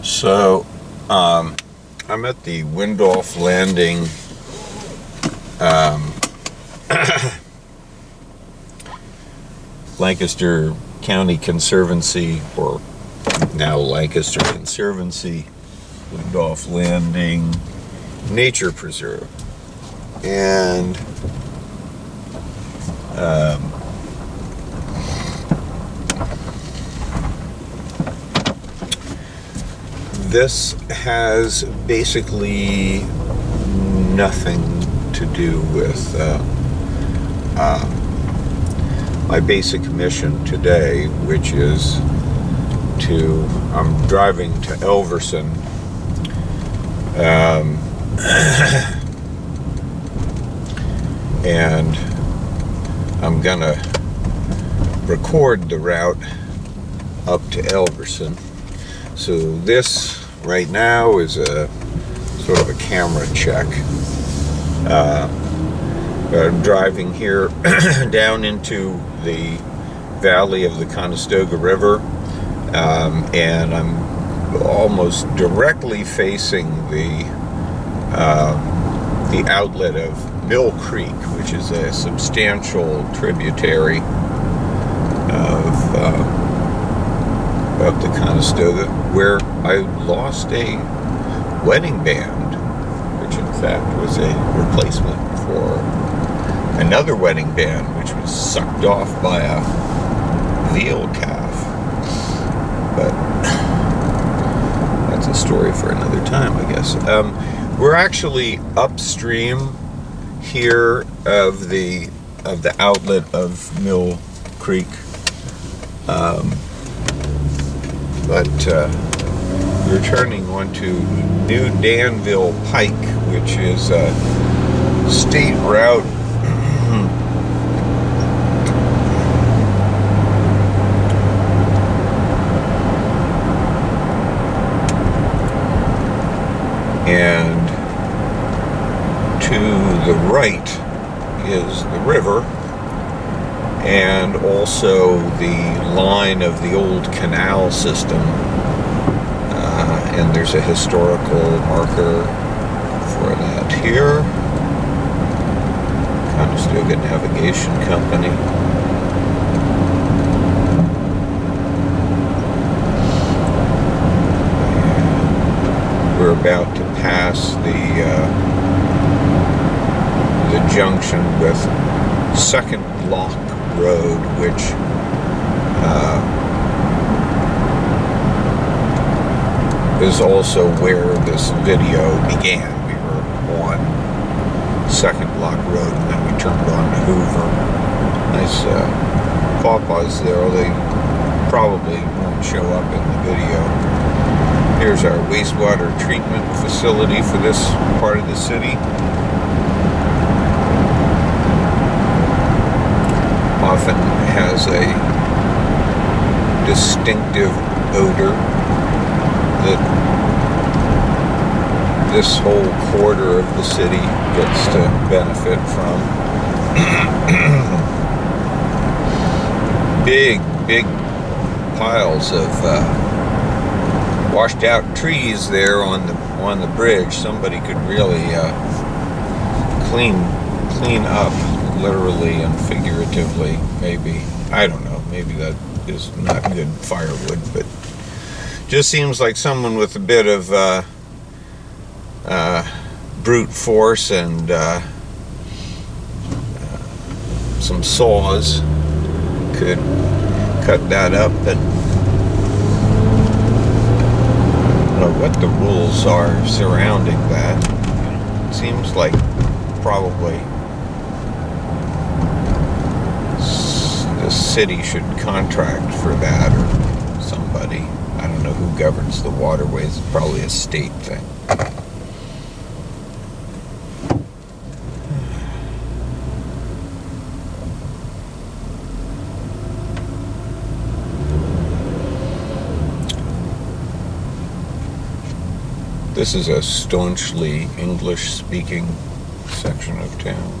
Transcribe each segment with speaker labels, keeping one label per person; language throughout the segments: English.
Speaker 1: So, I'm at the Windolph Landing Lancaster County Conservancy, or now Lancaster Conservancy, Windolph Landing Nature Preserve. And this has basically nothing to do with my basic mission today, which is I'm driving to Elverson, and I'm gonna record the route up to Elverson. So this right now is a sort of a camera check. I'm driving here down into the valley of the Conestoga River, and I'm almost directly facing the outlet of Mill Creek, which is a substantial tributary of the Conestoga, where I lost a wedding band, which in fact was a replacement for another wedding band, which was sucked off by a veal calf. But that's a story for another time, I guess. We're actually upstream here of the outlet of Mill Creek, but we're turning onto New Danville Pike, which is a state route and to the right is the river, and also the line of the old canal system, and there's a historical marker for that here. Conestoga Navigation Company. And we're about to pass the junction with Second Lock Road, which is also where this video began. We were on Second Lock Road, and then we turned on to Hoover. Nice pawpaws there. They probably won't show up in the video. Here's our wastewater treatment facility for this part of the city. Often has a distinctive odor that this whole quarter of the city gets to benefit from. Big piles of washed out trees there on the bridge. Somebody could really clean up, literally and figuratively, maybe. I don't know, maybe that is not good firewood, but just seems like someone with a bit of brute force and some saws could cut that up. And I don't know what the rules are surrounding that. It seems like probably the city should contract for that, or somebody. I don't know who governs the waterways. It's probably a state thing. This is a staunchly English-speaking section of town.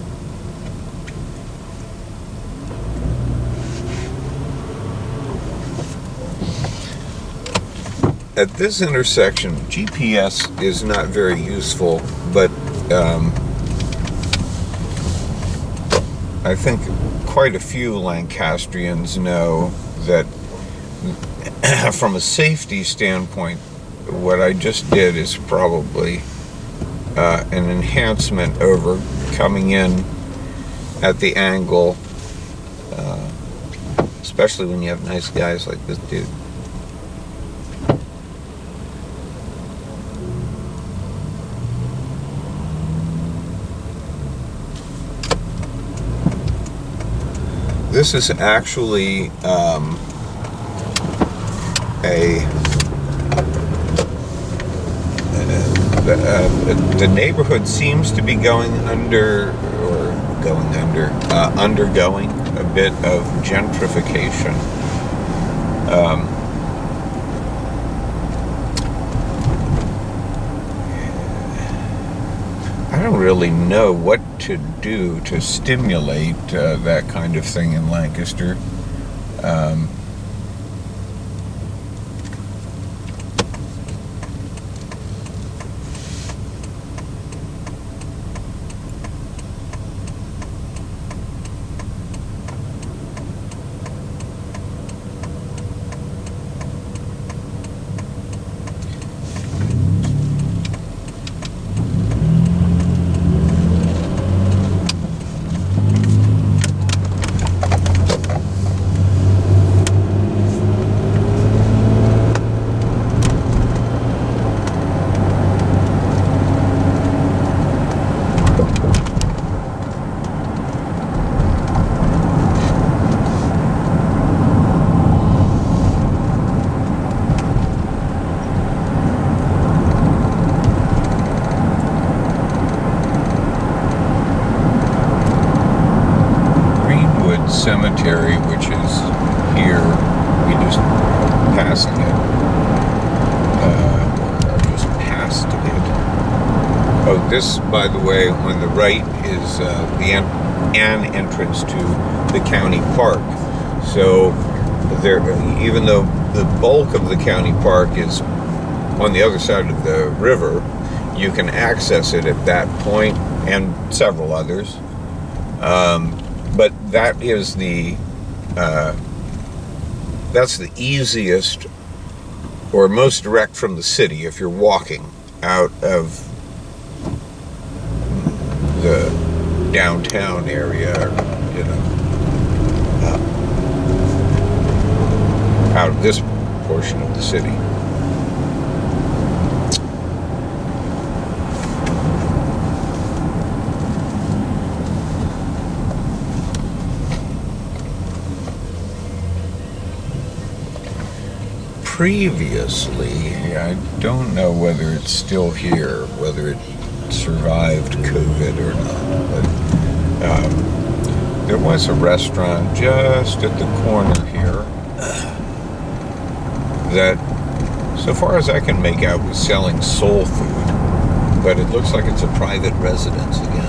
Speaker 1: at this intersection, GPS is not very useful, but I think quite a few Lancastrians know that from a safety standpoint, what I just did is probably an enhancement over coming in at the angle, especially when you have nice guys like this dude. This is actually the neighborhood seems to be undergoing a bit of gentrification. I don't really know what to do to stimulate that kind of thing in Lancaster. Cemetery, which is here, we just passing it, or just past it. Oh, this, by the way, on the right is an entrance to the county park. So there, even though the bulk of the county park is on the other side of the river, you can access it at that point and several others. But that is that's the easiest or most direct from the city if you're walking out of the downtown area, you know, out of this portion of the city. Previously, I don't know whether it's still here, whether it survived COVID or not, but there was a restaurant just at the corner here that, so far as I can make out, was selling soul food, but it looks like it's a private residence again.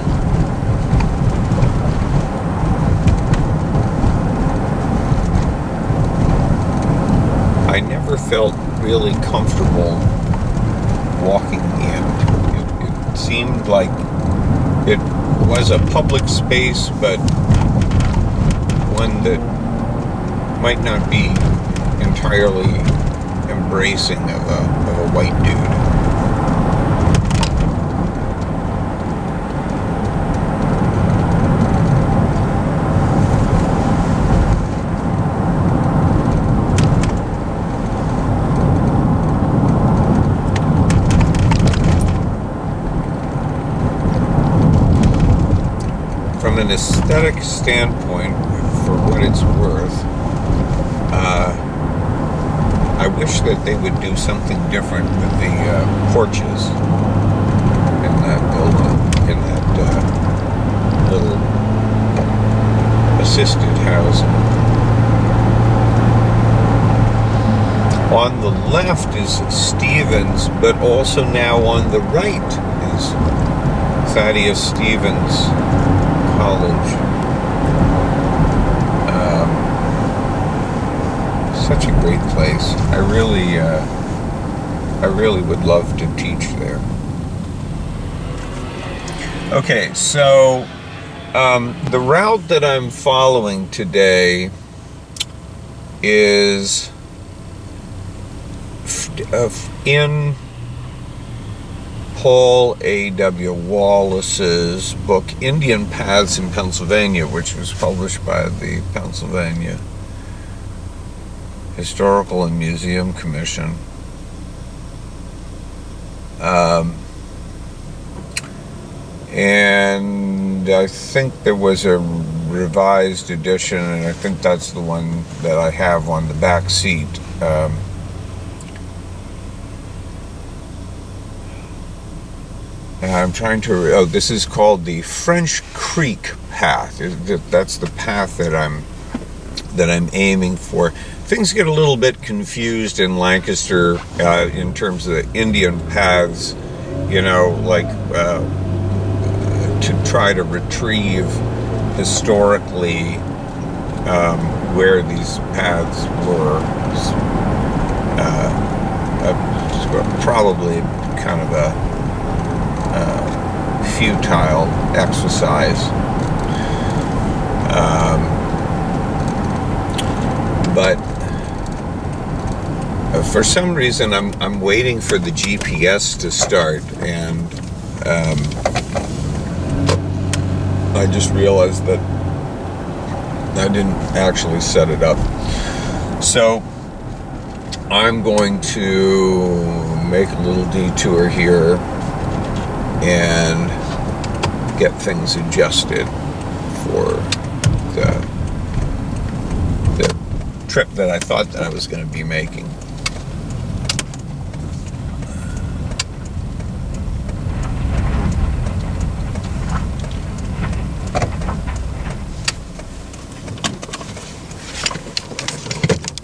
Speaker 1: I never felt really comfortable walking in. It seemed like it was a public space, but one that might not be entirely embracing of a white dude. From an aesthetic standpoint, for what it's worth, I wish that they would do something different with the porches in that building, in that little assisted housing. On the left is Stevens, but also now on the right is Thaddeus Stevens College. Such a great place. I really I really would love to teach there. Okay, so the route that I'm following today is in Paul A.W. Wallace's book, Indian Paths in Pennsylvania, which was published by the Pennsylvania Historical and Museum Commission. And I think there was a revised edition, and I think that's the one that I have on the back seat. And I'm trying to, this is called the French Creek Path. That's the path that I'm aiming for. Things get a little bit confused in Lancaster in terms of the Indian paths, you know, like to try to retrieve historically where these paths were. Probably kind of a futile exercise. But for some reason I'm waiting for the GPS to start, and I just realized that I didn't actually set it up. So I'm going to make a little detour here and get things adjusted for the trip that I thought that I was going to be making.